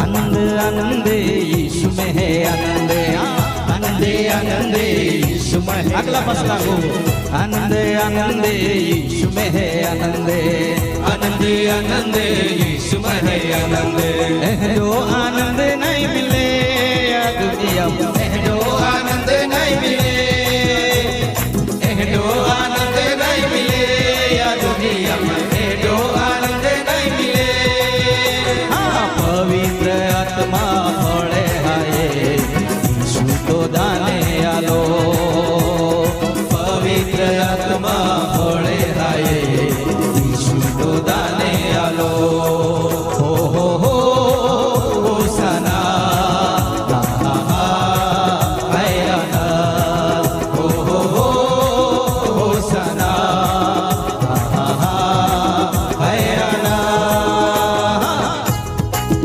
आनंद आनंदे यीशु में है आनंदे, आनंदे आनंदे यीशु में है। अगला मसला को आनंदे आनंदे यीशु में है आनंदे, आनंदे आनंदे यीशु में है आनंदे। जो आनंद नहीं मिले या दुनिया में, जो आनंद नहीं मिले, जो आनंद नहीं मिले या दुनिया में, जो आनंद नहीं मिले। हाँ पवित्र